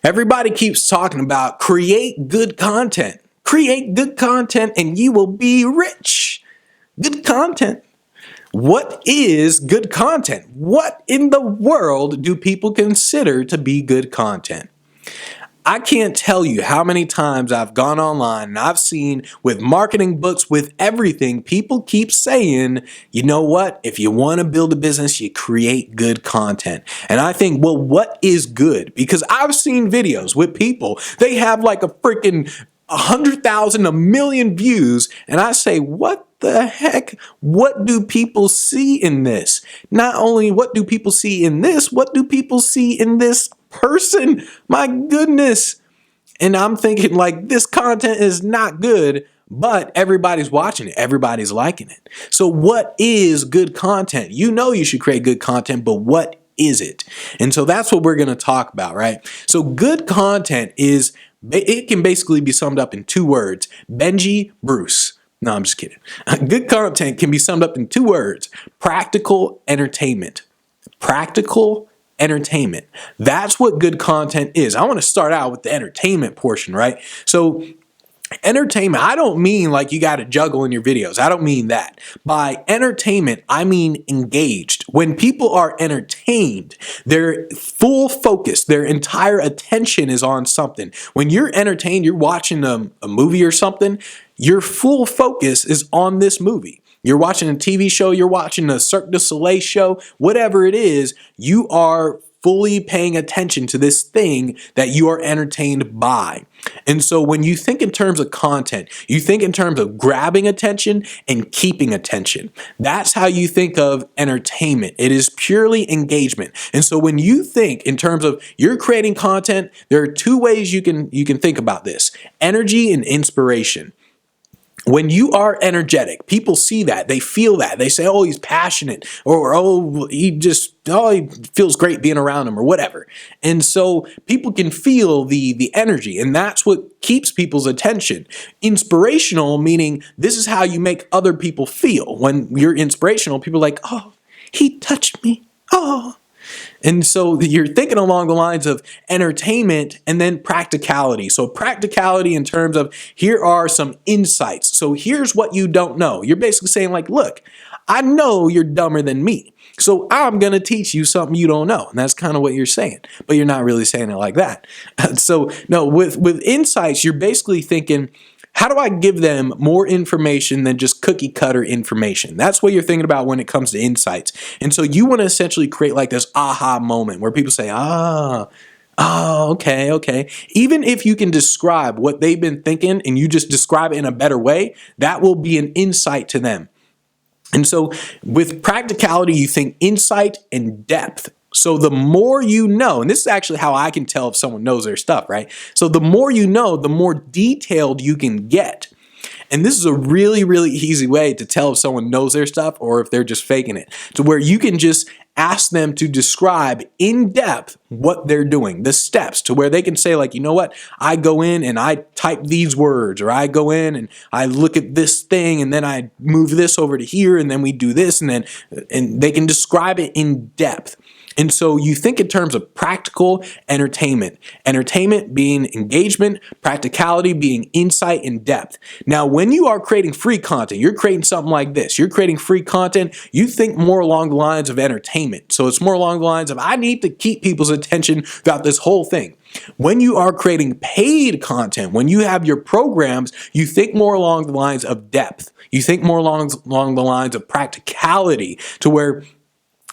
Everybody keeps talking about create good content. Create good content and you will be rich. Good content. What is good content? What in the world do people consider to be good content? I can't tell you how many times I've gone online and I've seen with marketing books, with everything, people keep saying, you know what? If you want to build a business, you create good content. And I think, well, what is good? Because I've seen videos with people, they have like a freaking 100,000, a million views. And I say, what the heck? What do people see in this? Not only what do people see in this, what do people see in this person? My goodness. And I'm thinking like this content is not good, but everybody's watching it. Everybody's liking it. So what is good content? You know you should create good content, but what is it? And so that's what we're going to talk about, right? So good content is, it can basically be summed up in 2 words. Benji Bruce. No, I'm just kidding. Good content can be summed up in 2 words. Practical entertainment. Practical entertainment. That's what good content is. I want to start out with the entertainment portion, right? So entertainment, I don't mean like you got to juggle in your videos. I don't mean that. By entertainment, I mean engaged. When people are entertained, their full focus, their entire attention is on something. When you're entertained, you're watching a movie or something, your full focus is on this movie. You're watching a TV show, you're watching a Cirque du Soleil show, whatever it is, you are fully paying attention to this thing that you are entertained by. And so when you think in terms of content, you think in terms of grabbing attention and keeping attention. That's how you think of entertainment. It is purely engagement. And so when you think in terms of you're creating content, there are 2 ways you can think about this: energy and inspiration. When you are energetic, people see that, they feel that, they say, oh, he's passionate, or oh, he feels great being around him, or whatever. And so people can feel the energy, and that's what keeps people's attention. Inspirational, meaning this is how you make other people feel. When you're inspirational, people are like, oh, he touched me, oh. And so you're thinking along the lines of entertainment and then practicality. So practicality in terms of here are some insights. So here's what you don't know. You're basically saying like, look, I know you're dumber than me, so I'm going to teach you something you don't know. And that's kind of what you're saying, but you're not really saying it like that. So no, with insights, you're basically thinking, how do I give them more information than just cookie cutter information? That's what you're thinking about when it comes to insights. And so you want to essentially create like this aha moment where people say, oh, okay. Even if you can describe what they've been thinking and you just describe it in a better way, that will be an insight to them. And so with practicality, you think insight and depth. So the more you know, and this is actually how I can tell if someone knows their stuff, right? So the more you know, the more detailed you can get. And this is a really, really easy way to tell if someone knows their stuff or if they're just faking it, to where you can just ask them to describe in depth what they're doing, the steps, to where they can say like, you know what, I go in and I type these words, or I go in and I look at this thing and then I move this over to here and then we do this, and they can describe it in depth. And so you think in terms of practical entertainment. Entertainment being engagement, practicality being insight and depth. Now, when you are creating free content, you're creating something like this. You're creating free content. You think more along the lines of entertainment. So it's more along the lines of, I need to keep people's attention throughout this whole thing. When you are creating paid content, when you have your programs, you think more along the lines of depth. You think more along the lines of practicality, to where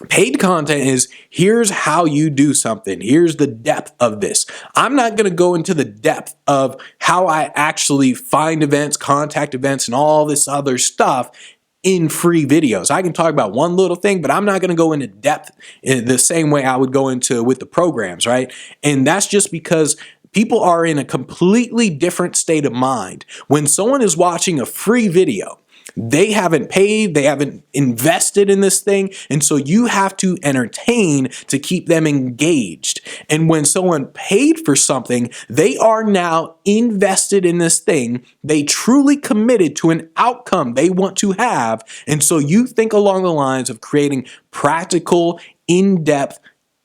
paid content is, here's how you do something. Here's the depth of this. I'm not going to go into the depth of how I actually find events, contact events, and all this other stuff in free videos. I can talk about one little thing, but I'm not going to go into depth in the same way I would go into with the programs, right? And that's just because people are in a completely different state of mind. When someone is watching a free video, they haven't paid, they haven't invested in this thing, and so you have to entertain to keep them engaged. And when someone paid for something, they are now invested in this thing. They truly committed to an outcome they want to have, and so you think along the lines of creating practical, in-depth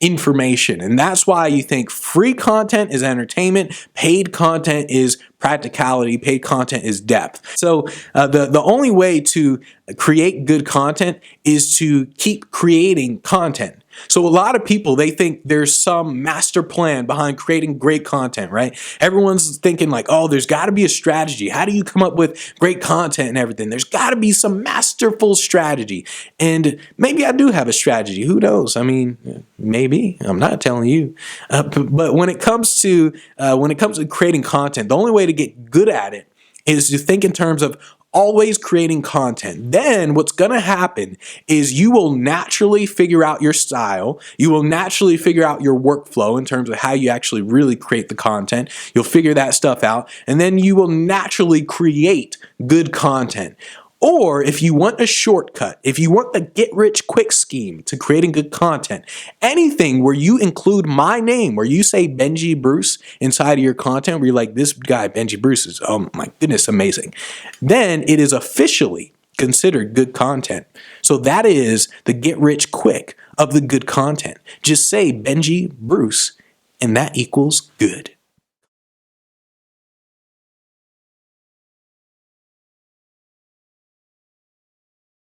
information. And that's why you think free content is entertainment, paid content is practicality, paid content is depth. So the only way to create good content is to keep creating content. So a lot of people, they think there's some master plan behind creating great content, right? Everyone's thinking like, oh, there's got to be a strategy. How do you come up with great content and everything? There's got to be some masterful strategy. And maybe I do have a strategy. Who knows? I mean, maybe. I'm not telling you. But when it comes to creating content, the only way to get good at it is to think in terms of always creating content. Then what's going to happen is you will naturally figure out your style. You will naturally figure out your workflow in terms of how you actually really create the content. You'll figure that stuff out, and then you will naturally create good content. Or if you want a shortcut, if you want the get-rich-quick scheme to creating good content, anything where you include my name, where you say Benji Bruce inside of your content, where you're like, this guy, Benji Bruce, is, oh my goodness, amazing, then it is officially considered good content. So that is the get-rich-quick of the good content. Just say Benji Bruce, and that equals good.